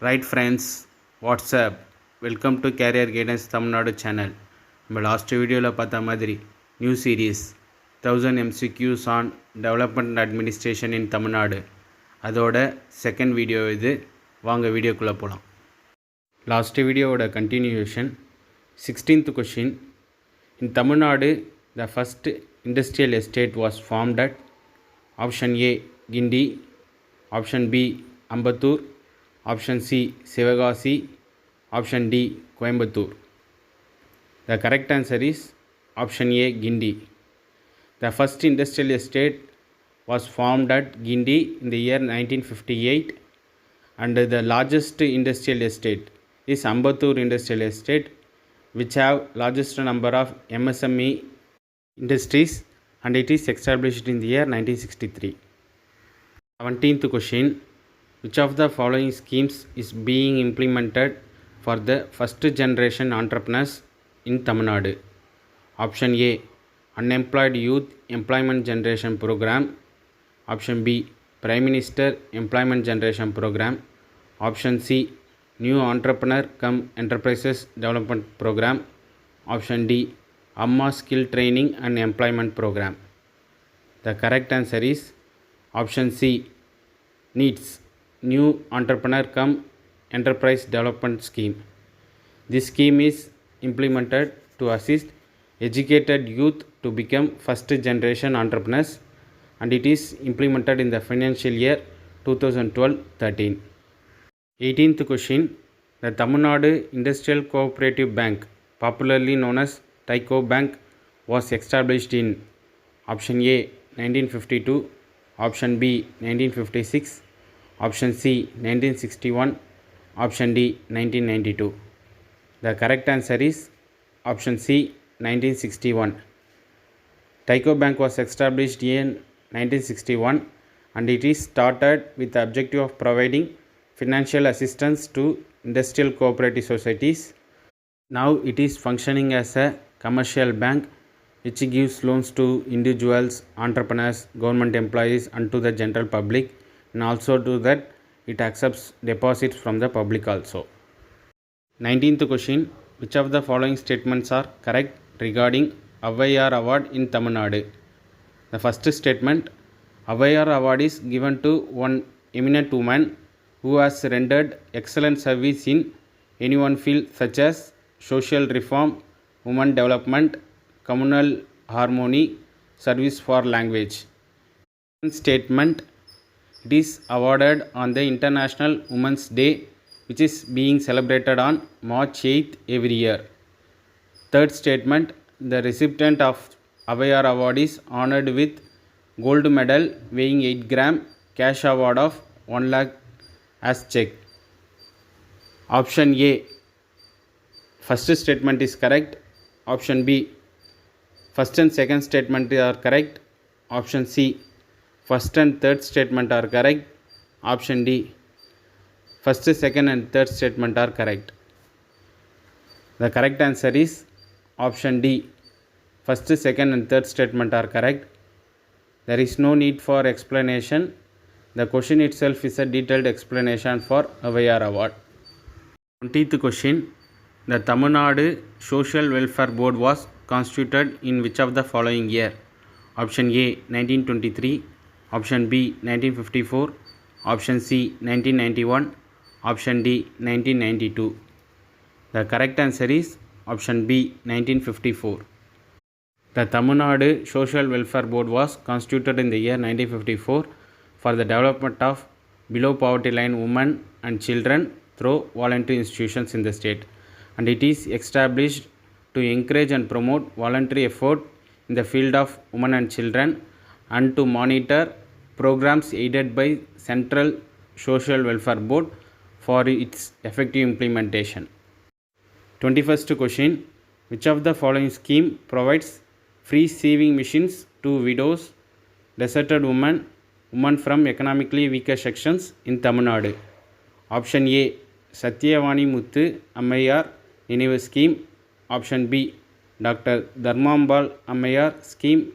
Right friends, what's up? Welcome to Career Guidance Tamil Nadu channel. நம்ம last வீடியோவில் பார்த்த மாதிரி new series 1000 MCQs on development administration in Tamil Nadu அதோட second video இது. வாங்க வீடியோக்குள்ளே போகலாம். லாஸ்ட் வீடியோவோட continuation 16th question. In Tamil Nadu the first industrial estate was formed at option A Guindy, option B Ambattur, option C Sivagasi, option D Coimbatore. The correct answer is option A Gindi. The first industrial estate was formed at Gindi in the year 1958 and the largest industrial estate is Ambattur Industrial Estate, which have largest number of MSME industries, and it is established in the year 1963. 17th question. Which of the following schemes is being implemented for the first generation entrepreneurs in Tamil Nadu? Option A Unemployed Youth Employment Generation Program, option B Prime Minister Employment Generation Program, option C New Entrepreneur cum Enterprises Development Program, option D Amma Skill Training and Employment Program. The correct answer is option C NEETS, New Entrepreneur cum Enterprise Development Scheme. This scheme is implemented to assist educated youth to become first generation entrepreneurs, and it is implemented in the financial year 2012-13. 18th question. The Tamil Nadu Industrial Cooperative Bank, popularly known as Tyco Bank, was established in option A 1952, option B 1956, option C 1961, option D 1992. The correct answer is option C 1961. Tyco Bank was established in 1961 and it is started with the objective of providing financial assistance to industrial cooperative societies. Now it is functioning as a commercial bank which gives loans to individuals, entrepreneurs, government employees and to the general public, and also do that it accepts deposits from the public also. 19th question. Which of the following statements are correct regarding Avvaiyar Award in Tamil Nadu? The first statement, Avvaiyar Award is given to one eminent woman who has rendered excellent service in any one field such as social reform, women development, communal harmony, service for language. Statement, it is awarded on the International Women's Day, which is being celebrated on March 8th every year. Third statement, the recipient of Avvaiyar Award is honored with gold medal weighing 8 gram, cash award of 1 lakh as check. Option A, first statement is correct. Option B, first and second statement are correct. Option C, first and third statement are correct. Option D, first, second and third statement are correct. The correct answer is option D, first, second and third statement are correct. There is no need for explanation. The question itself is a detailed explanation for Avvaiyar Award. 20th question. The Tamil Nadu Social Welfare Board was constituted in which of the following year? Option A 1923, option B 1954, option C 1991, option D 1992. The correct answer is option B 1954. The Tamil Nadu Social Welfare Board was constituted in the year 1954 for the development of below poverty line women and children through voluntary institutions in the state, and it is established to encourage and promote voluntary effort in the field of women and children and to monitor programs aided by Central Social Welfare Board for its effective implementation. 21st question. Which of the following scheme provides free sewing machines to widows, deserted women, women from economically weaker sections in Tamil Nadu? Option A Satyavani Muthu Ammayar Ninevu Scheme, option B Dr. Dharmambal Ammayar Scheme,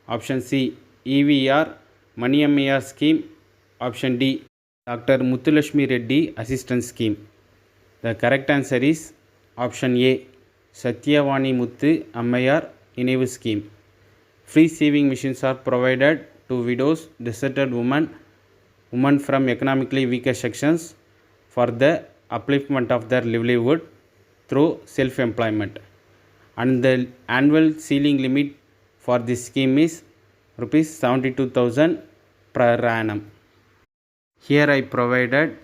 option C EVR Mani Ammayar Scheme, option D Dr. Muthulashmi Reddy Assistance Scheme. The correct answer is option A, Satyavani Muthu Ammayar Ninevu Scheme. Free sewing machines are provided to widows, deserted women from economically weaker sections for the upliftment of their livelihood through self-employment. And the annual ceiling limit for this scheme is rupees 72,000 per annum. Here I provided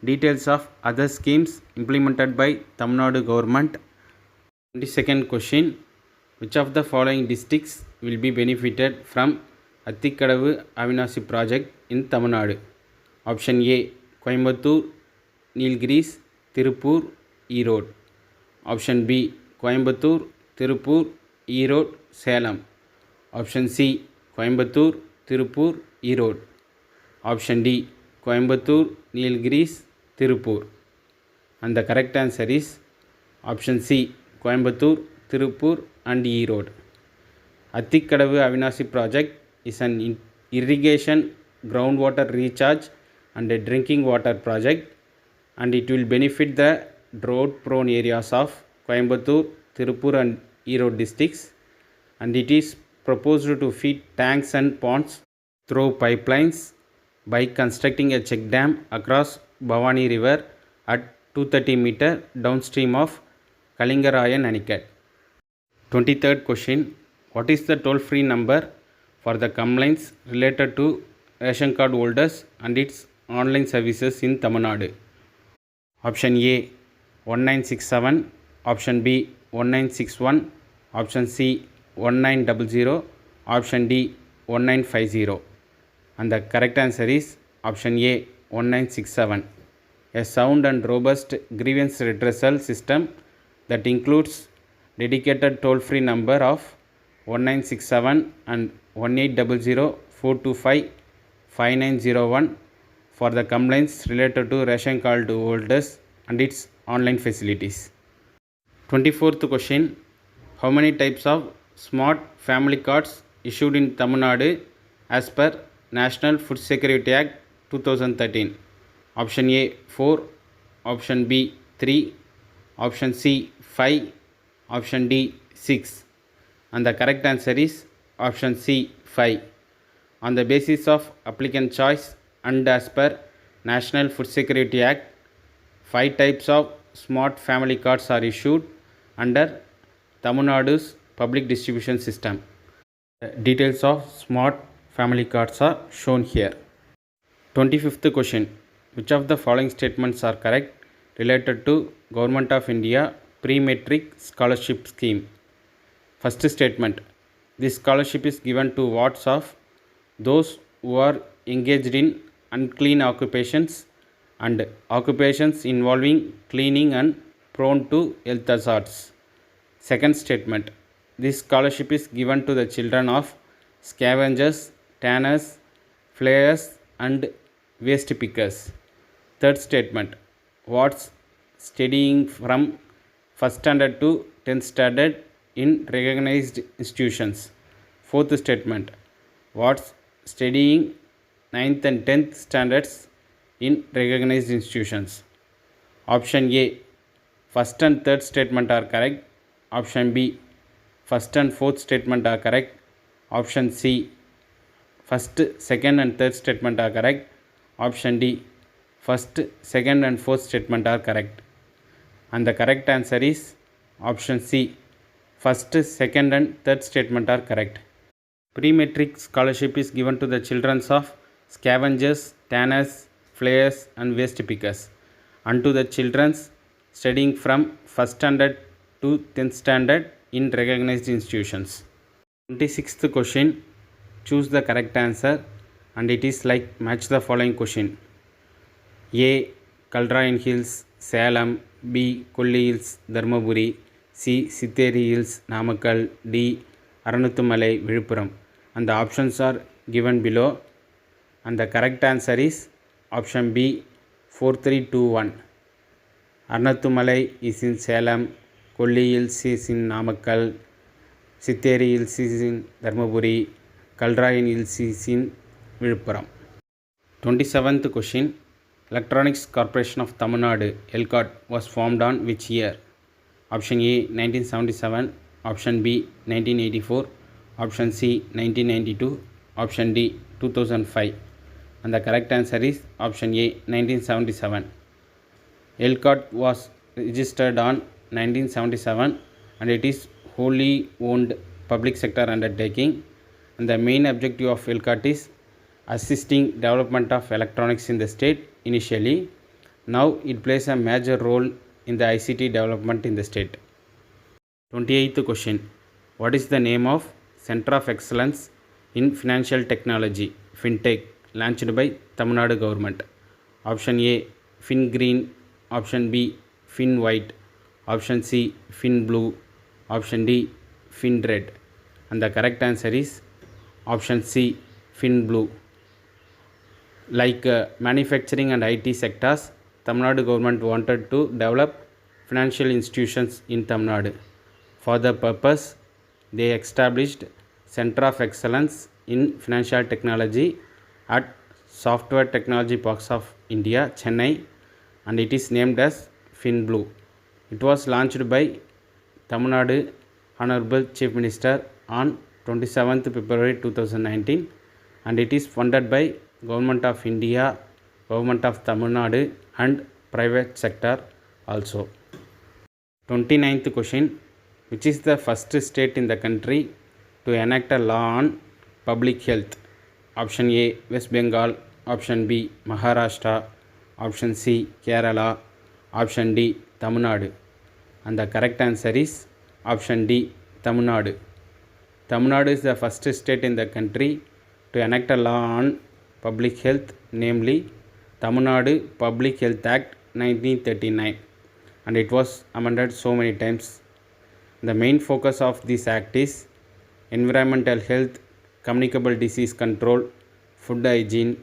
details of other schemes implemented by Tamil Nadu government. 22nd question. Which of the following districts will be benefited from Atthikadavu Avinasi project in Tamil Nadu? Option A, Coimbatore, Nilgiris, Tirupur, Erode. Option B, Coimbatore, Tirupur, Erode, Salem. Option C, Coimbatore, Tirupur, Erode. Option D, Coimbatore, Nilgiris, Tirupur. And the correct answer is option C, Coimbatore, Tirupur and Erode. Atthikadavu Avinasi project is an irrigation, groundwater recharge and a drinking water project, and it will benefit the drought prone areas of Coimbatore, Tirupur and Erode districts, and it is proposed to feed tanks and ponds through pipelines by constructing a check dam across Bhavani river at 230 meter downstream of Kalingarayan Anikat. 23rd question. What is the toll-free number for the complaints related to ration card holders and its online services in Tamil Nadu? Option A, 1967. Option B, 1961. Option C, 1900. Option D, 1950. And the correct answer is option A, 1967. A sound and robust grievance redressal system that includes dedicated toll-free number of 1967 and 1800-425-5901 for the complaints related to ration card holders and its online facilities. 24th question. How many types of smart family cards issued in Tamil Nadu as per National Food Security Act 2013? Option A, 4. Option B, 3. Option C, 5. Option D, 6. And the correct answer is option C, 5. On the basis of applicant choice and as per National Food Security Act, 5 types of smart family cards are issued under Tamil Nadu's public distribution system. The details of smart family cards are shown here. 25th question. Which of the following statements are correct related to Government of India pre-matric scholarship scheme? First statement. This scholarship is given to wards of those who are engaged in unclean occupations and occupations involving cleaning and prone to health hazards. Second statement. This scholarship is given to the children of scavengers, tanners, flayers and waste pickers. Third statement. Wards studying from 1st standard to 10th standard in recognized institutions. Fourth statement. Wards studying 9th and 10th standards in recognized institutions. Option A, 1st and 3rd statement are correct. Option B, 1st and 4th statement are correct. Option C, 1st, 2nd and 3rd statement are correct. Option D, 1st, 2nd and 4th statement are correct. And the correct answer is option C, 1st, 2nd and 3rd statement are correct. Pre-matric scholarship is given to the children of scavengers, tanners, flayers and waste pickers, and to the children studying from 1st standard to 10th standard in recognized institutions. 26th question. Choose the correct answer, and it is like match the following question. A, Kalrayan Hills, Salem. B, Kolli Hills, Dharmaburi. C, Sitheri Hills, Namakkal. D, Aranuthumalai, Viluppuram. And the options are given below, and the correct answer is option B, 4321. Aranuthumalai is in Salem, Kolli Hills is in Namakkal, Sitheri Hills is in Dharmaburi, Kalrayan Hills is in Viluppuram. 27th question. Electronics Corporation of Tamil Nadu (ELCOT) was formed on which year? Option A 1977, option B 1984, option C 1992, option D 2005. And the correct answer is option A 1977. ELCOT was registered on 1977 and it is wholly owned public sector undertaking, and the main objective of ELCOT is assisting development of electronics in the state initially. Now it plays a major role in the ICT development in the state. 28th question. What is the name of Center of Excellence in Financial Technology (FinTech) launched by Tamil Nadu government? Option A FinGreen, option B FinWhite, option C FinBlue, option D FinRed. And the correct answer is option C FinBlue. Like manufacturing and IT sectors, Tamil Nadu government wanted to develop financial institutions in Tamil Nadu. For the purpose, they established Center of Excellence in Financial Technology at Software Technology Parks of India, Chennai, and it is named as FinBlue. It was launched by Tamil Nadu Honorable Chief Minister on 27th February 2019, and it is funded by Government of India, Government of Tamil Nadu and private sector also. 29th question. Which is the first state in the country to enact a law on public health? Option A West Bengal, option B Maharashtra, option C Kerala, option D Tamil Nadu. And the correct answer is option D Tamil Nadu. Tamil Nadu is the first state in the country to enact a law on public health, namely Tamil Nadu Public Health Act 1939, and it was amended so many times. The main focus of this act is environmental health, communicable disease control, food hygiene,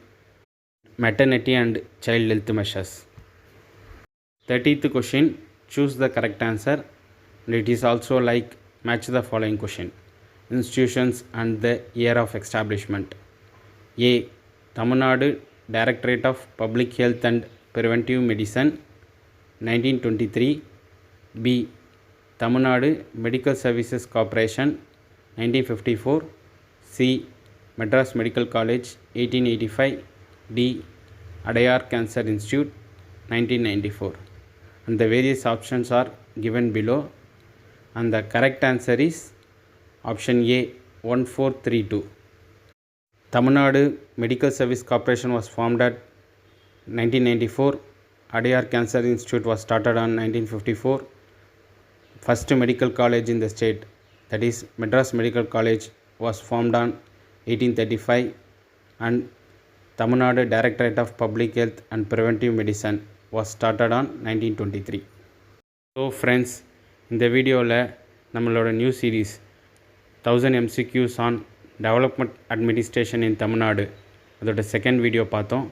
maternity and child health measures. 30th question. Choose the correct answer, and it is also like match the following question. Institutions and the year of establishment. A. Tamil Nadu Directorate of Public Health and Preventive Medicine 1923. B. Tamil Nadu Medical Services Corporation 1954. C. Madras Medical College 1885. D. Adayar Cancer Institute 1994. And the various options are given below, and the correct answer is option A 1432. Tamil Nadu Medical Service Corporation was formed at 1994. Adayar Cancer Institute was started on 1954. First medical college in the state, that is Madras Medical College, was formed on 1835, and Tamil Nadu Directorate of Public Health and Preventive Medicine was started on 1923. So friends, இந்த வீடியோவில் நம்மளோட new series 1000 MCQs on Development Administration in Tamil Nadu அதோட second video பார்த்தோம்.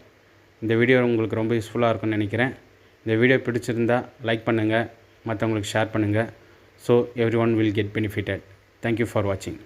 இந்த video உங்களுக்கு ரொம்ப யூஸ்ஃபுல்லாக இருக்கும்னு நினைக்கிறேன். இந்த வீடியோ பிடிச்சிருந்தா லைக் பண்ணுங்கள், மற்றவங்களுக்கு ஷேர் பண்ணுங்கள். So everyone will get benefited. Thank you for watching.